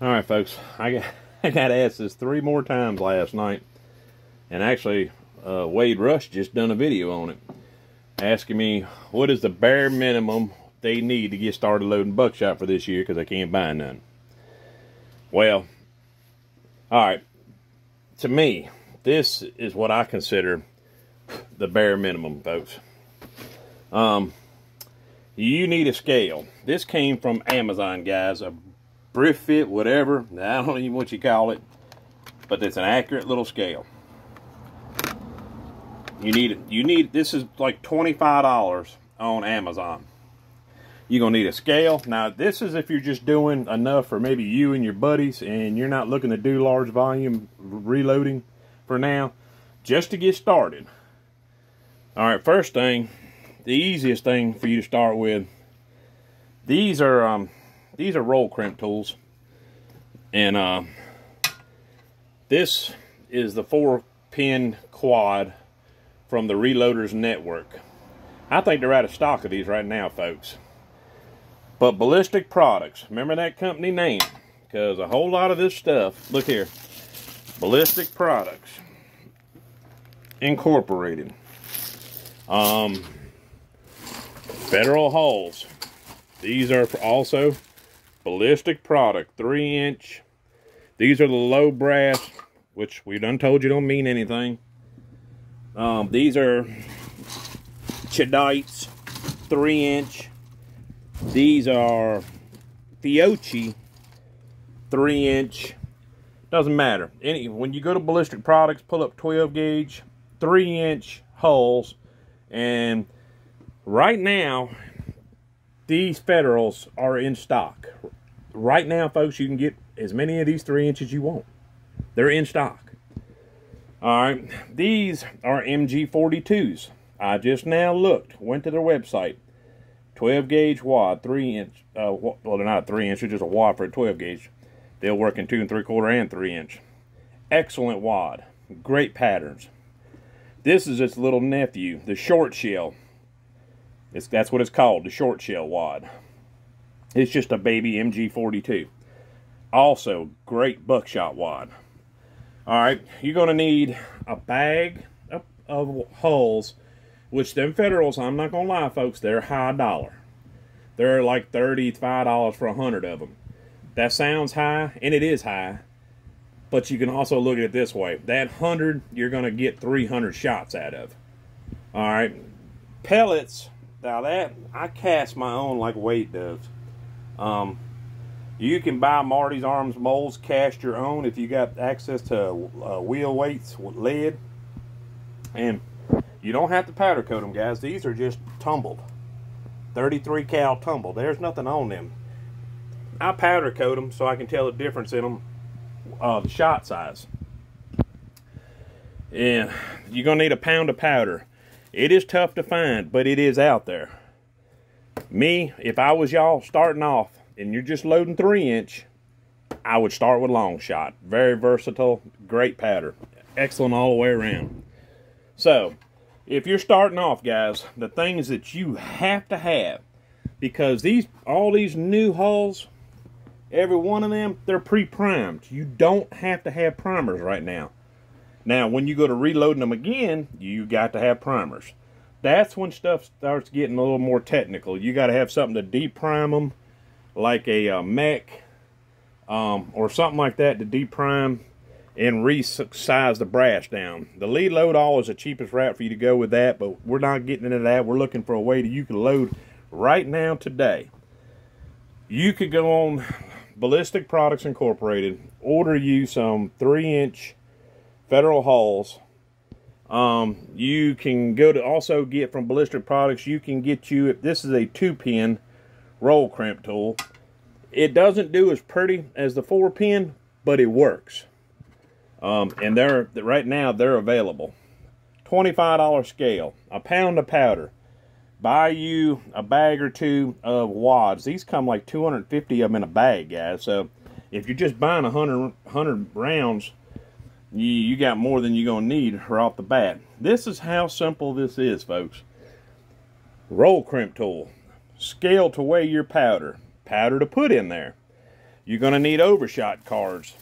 All right, folks. I got asked this 3 more times last night, and actually, Wade Rush just done a video on it, asking me what is the bare minimum they need to get started loading buckshot for this year because I can't buy none. Well, all right. To me, this is what I consider the bare minimum, folks. You need a scale. This came from Amazon, guys. A BriFit, whatever. I don't even know what you call it, but it's an accurate little scale. You need. This is like $25 on Amazon. You're gonna need a scale. Now, this is if you're just doing enough for maybe you and your buddies, and you're not looking to do large volume reloading for now, just to get started. All right, first thing, the easiest thing for you to start with. These are roll crimp tools, and this is the 4-pin quad from the Reloaders Network. I think they're out of stock of these right now, folks. But Ballistic Products, remember that company name, because a whole lot of this stuff, look here, Ballistic Products Incorporated, Federal Hulls. These are also Ballistic Product, 3-inch. These are the low brass, which we done told you don't mean anything. These are Chadites, 3-inch. These are Fiocchi, 3-inch. Doesn't matter. When you go to Ballistic Products, pull up 12 gauge, 3-inch hulls, and right now, these Federals are in stock. Right now, folks, you can get as many of these 3-inch as you want. They're in stock. All right, these are MG42s. I just now looked, went to their website. 12 gauge wad, 3-inch. Well, they're not 3-inch, they're just a wad for a 12 gauge. They'll work in 2 3/4 and 3-inch. Excellent wad, great patterns. This is its little nephew, the short shell. That's what it's called, the short shell wad. It's just a baby MG42. Also, great buckshot wad. All right, you're going to need a bag of hulls, which them Federals, I'm not going to lie, folks, they're high dollar. They're like $35 for 100 of them. That sounds high, and it is high, but you can also look at it this way. That 100, you're going to get 300 shots out of. All right, pellets. Now that, I cast my own like Wade does. You can buy Marty's Arms molds, cast your own if you got access to wheel weights with lead. And you don't have to powder coat them, guys. These are just tumbled. 33 cal tumbled. There's nothing on them. I powder coat them so I can tell the difference in them, the shot size. And you're going to need a pound of powder. It is tough to find, but it is out there. Me, if I was y'all starting off and you're just loading 3-inch, I would start with long shot. Very versatile, great powder. Excellent all the way around. So, if you're starting off, guys, the things that you have to have, because all these new hulls, every one of them, they're pre-primed. You don't have to have primers right now. Now, when you go to reloading them again, you got to have primers. That's when stuff starts getting a little more technical. You got to have something to deprime them, like a mech or something like that to deprime and resize the brass down. The lead load all is the cheapest route for you to go with that, but we're not getting into that. We're looking for a way that you can load right now today. You could go on Ballistic Products Incorporated, order you some 3-inch Federal hulls. You can go to also get from Ballistic Products, you can get you, this is a 2-pin roll crimp tool. It doesn't do as pretty as the 4-pin, but it works. And right now they're available. $25 scale, a pound of powder. Buy you a bag or 2 of wads. These come like 250 of them in a bag, guys. So if you're just buying 100 rounds, you got more than you're going to need right off the bat. This is how simple this is, folks. Roll crimp tool. Scale to weigh your powder. Powder to put in there. you're going to need overshot cards.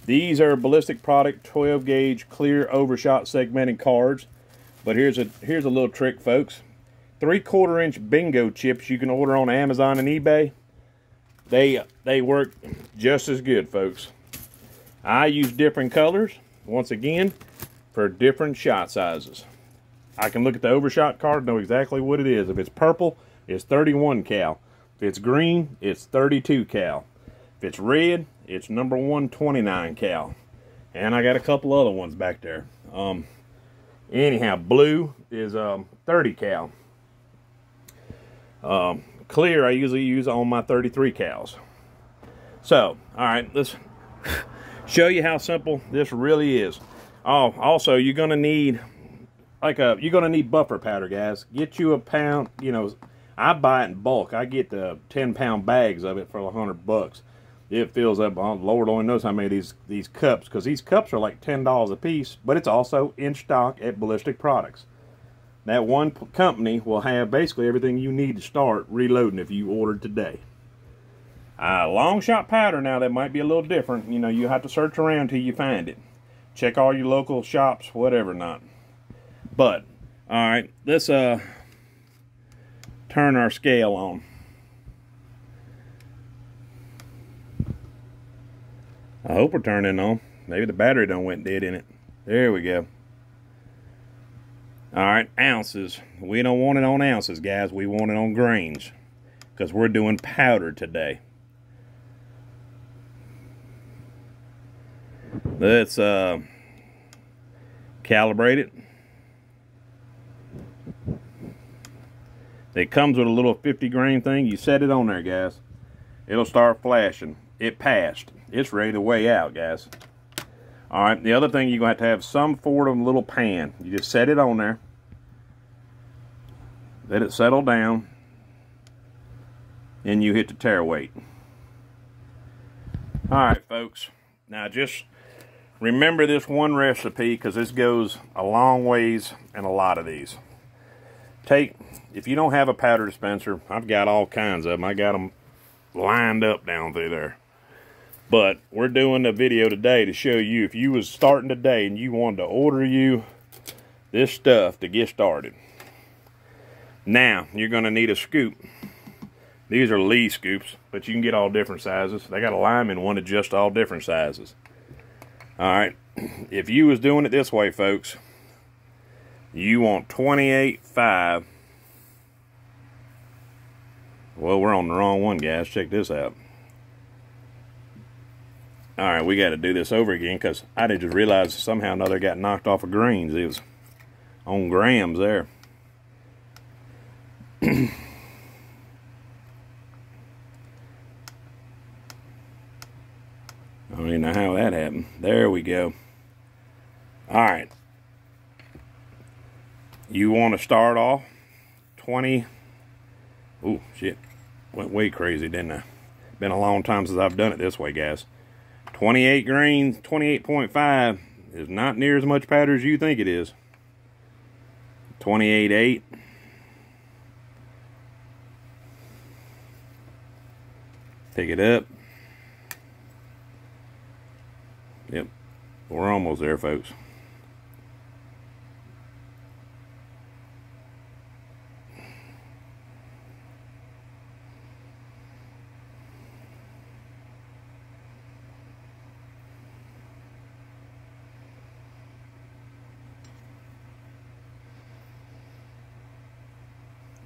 These are Ballistic Product 12 gauge clear overshot segmented cards. But here's a little trick, folks. 3/4 inch bingo chips you can order on Amazon and eBay. They work just as good, folks. I use different colors, once again, for different shot sizes. I can look at the overshot card, know exactly what it is. If it's purple, it's 31 cal. If it's green, it's 32 cal. If it's red, it's number 129 cal. And I got a couple other ones back there. Anyhow, blue is 30 cal. Clear I usually use on my 33 cals. So, alright, let's show you how simple this really is. Oh, also, you're gonna need buffer powder, guys. Get you a pound. You know, I buy it in bulk. I get the 10-pound bags of it for $100. It fills up. Oh, Lord only knows how many of these cups, because these cups are like $10 a piece. But it's also in stock at Ballistic Products. That one company will have basically everything you need to start reloading if you ordered today. Long shot powder now, that might be a little different. You know, you have to search around till you find it. Check all your local shops, whatever not. But, alright, let's turn our scale on. I hope we're turning on. Maybe the battery done went dead in it. There we go. Alright, ounces. We don't want it on ounces, guys. We want it on grains. Because we're doing powder today. Let's calibrate it. It comes with a little 50 grain thing. You set it on there, guys. It'll start flashing. It passed. It's ready to weigh out, guys. Alright, the other thing, you're going to have some sort of little pan. You just set it on there. Let it settle down. And you hit the tare weight. Alright, folks. Now, just remember this one recipe, because this goes a long ways in a lot of these. If you don't have a powder dispenser, I've got all kinds of them. I got them lined up down through there. But we're doing a video today to show you, if you was starting today and you wanted to order you this stuff to get started. Now, you're going to need a scoop. These are Lee scoops, but you can get all different sizes. They got a lineman one that's just all different sizes. Alright, if you was doing it this way, folks, you want 28.5. Well, we're on the wrong one, guys. Check this out. Alright, we got to do this over again, because I did just realize somehow or another got knocked off of grains. It was on grams there. I don't even know how that happened. There we go. Alright. You want to start off 20. Oh, shit. Went way crazy, didn't I? Been a long time since I've done it this way, guys. 28 grains, 28.5 is not near as much powder as you think it is. 28.8. Pick it up. Yep, we're almost there, folks.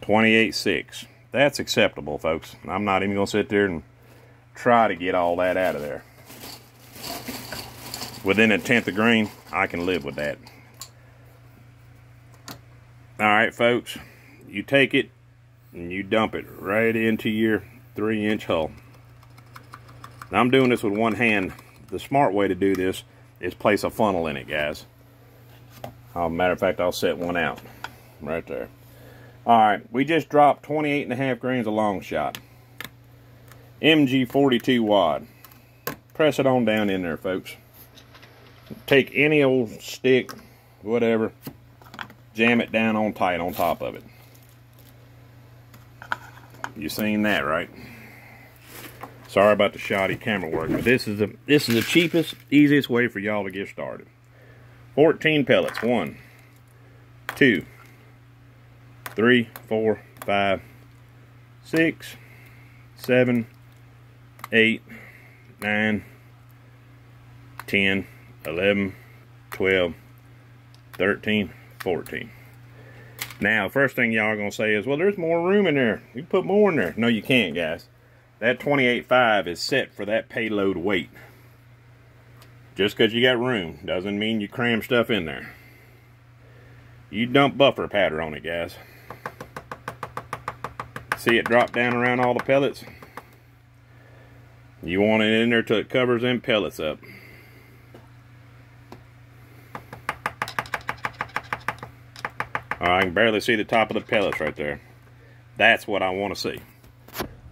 $28.6. That's acceptable, folks. I'm not even going to sit there and try to get all that out of there. Within 1/10 of grain, I can live with that. Alright, folks. You take it and you dump it right into your 3-inch hull. Now, I'm doing this with one hand. The smart way to do this is place a funnel in it, guys. Matter of fact, I'll set one out right there. Alright, we just dropped 28.5 grains of long shot. MG 42 wad. Press it on down in there, folks. Take any old stick, whatever, jam it down on tight on top of it. You seen that, right? Sorry about the shoddy camera work, but this is the cheapest, easiest way for y'all to get started. 14 pellets. 1, 2, 3, 4, 5, 6, 7, 8, 9, 10, 11, 12, 13, 14. Now, first thing y'all are going to say is, well, there's more room in there. You can put more in there. No, you can't, guys. That 28.5 is set for that payload weight. Just because you got room doesn't mean you cram stuff in there. You dump buffer powder on it, guys. See it drop down around all the pellets? You want it in there till it covers them pellets up. I can barely see the top of the pellets right there. That's what I want to see.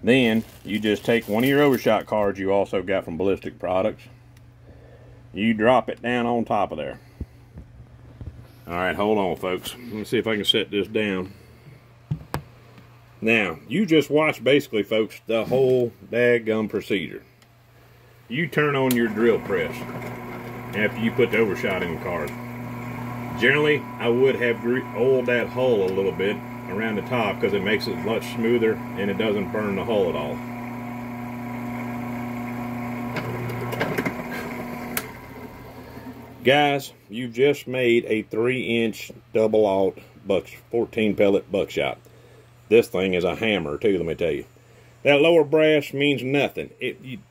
Then you just take one of your overshot cards you also got from Ballistic Products. You drop it down on top of there. Alright, hold on, folks. Let me see if I can set this down. Now, you just watch basically, folks, the whole daggum procedure. You turn on your drill press after you put the overshot in the card. Generally, I would have oiled that hull a little bit around the top because it makes it much smoother and it doesn't burn the hull at all. Guys, you've just made a 3-inch double-aught 14 pellet buckshot. This thing is a hammer too, let me tell you. That lower brass means nothing.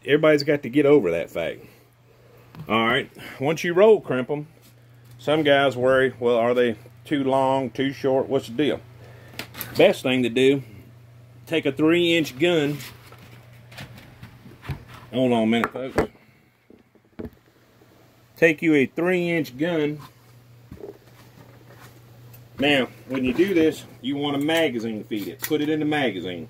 Everybody's got to get over that fact. Alright, once you roll crimp them, some guys worry, well, are they too long, too short, what's the deal? Best thing to do, take a 3-inch gun. Hold on a minute, folks. Take you a 3-inch gun. Now, when you do this, you want to magazine feed it. Put it in the magazine.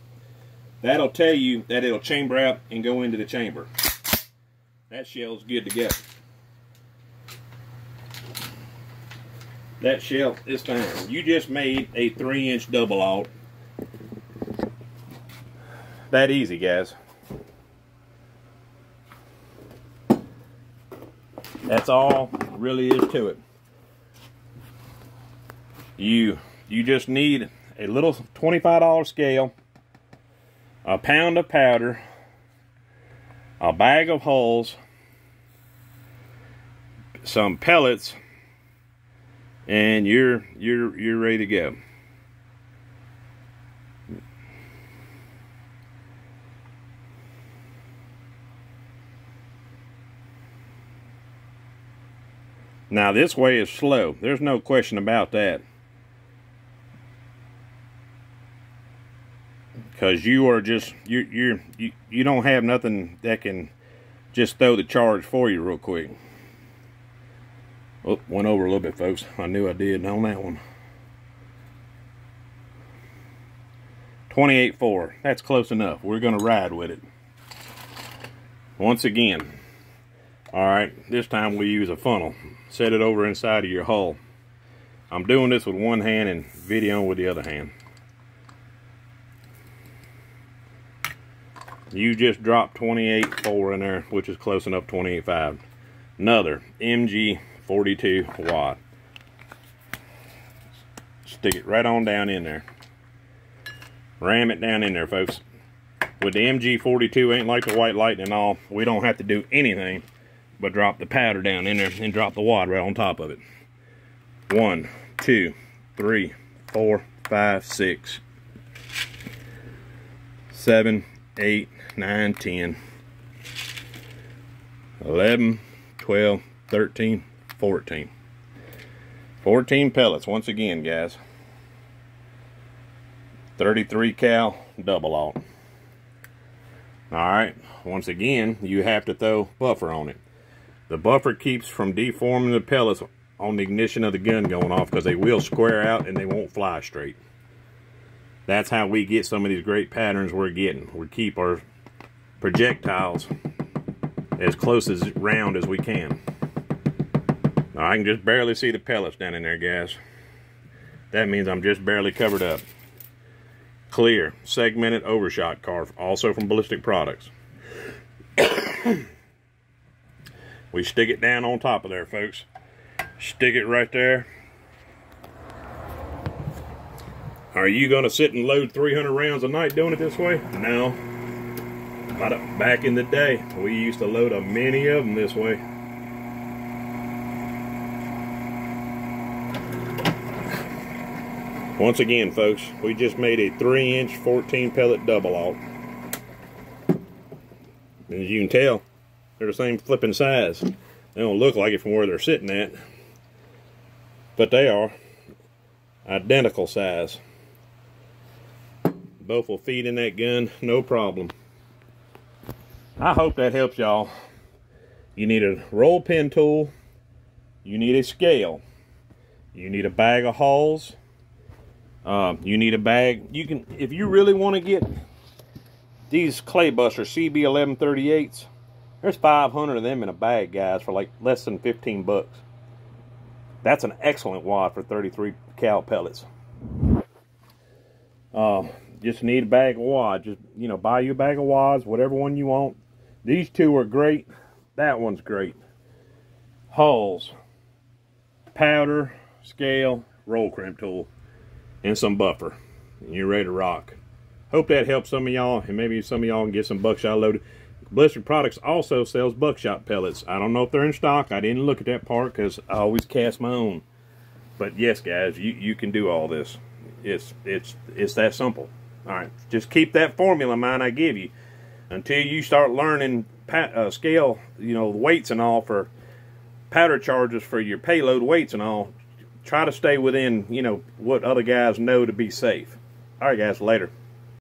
That'll tell you that it'll chamber out and go into the chamber. That shell's good to go. That shell is fine. You just made a 3-inch double-aught. That easy, guys. That's all really is to it. You just need a little $25 scale, a pound of powder, a bag of hulls, some pellets, and you're ready to go. Now this way is slow. There's no question about that. Because you are just you don't have nothing that can just throw the charge for you real quick. Oh, went over a little bit, folks. I knew I did on that one. 28.4. That's close enough. We're going to ride with it. Once again. Alright, this time we use a funnel. Set it over inside of your hull. I'm doing this with one hand and videoing with the other hand. You just dropped 28.4 in there, which is close enough, 28.5. Another MG 42 watt. Stick it right on down in there. Ram it down in there, folks. With the MG 42, ain't like the White Lightning and all. We don't have to do anything but drop the powder down in there and drop the wad right on top of it. 1, 2, 3, 4, 5, 6, 7, 8, 9, 10, 11, 12, 13, 14. 14 pellets once again, guys. 33 cal double-aught. Alright, once again, you have to throw buffer on it. The buffer keeps from deforming the pellets on the ignition of the gun going off, because they will square out and they won't fly straight. That's how we get some of these great patterns we're getting. We keep our projectiles as close as round as we can. Now, I can just barely see the pellets down in there, guys. That means I'm just barely covered up. Clear segmented overshot card, also from Ballistic Products. We stick it down on top of there, folks. Stick it right there. Are you gonna sit and load 300 rounds a night doing it this way? No. Back in the day, we used to load a many of them this way. Once again, folks, we just made a 3-inch 14 pellet double aught. As you can tell, they're the same flipping size. They don't look like it from where they're sitting at, but they are identical size. Both will feed in that gun, no problem. I hope that helps y'all. You need a roll pin tool, you need a scale, you need a bag of hulls, you need a bag. You can, if you really want to get these Claybuster CB 1138s, there's 500 of them in a bag, guys, for like less than 15 bucks. That's an excellent wad for 33 cal pellets. Just need a bag of wads. Just, you know, buy you a bag of wads, whatever one you want. These two are great. That one's great. Hulls, powder, scale, roll crimp tool, and some buffer. And you're ready to rock. Hope that helps some of y'all, and maybe some of y'all can get some buckshot loaded. Blistered Products also sells buckshot pellets. I don't know if they're in stock. I didn't look at that part because I always cast my own. But yes, guys, you can do all this. It's that simple. All right, just keep that formula in mind I give you until you start learning scale, you know, weights and all for powder charges for your payload weights and all. Try to stay within, you know, what other guys know to be safe. All right, guys, later.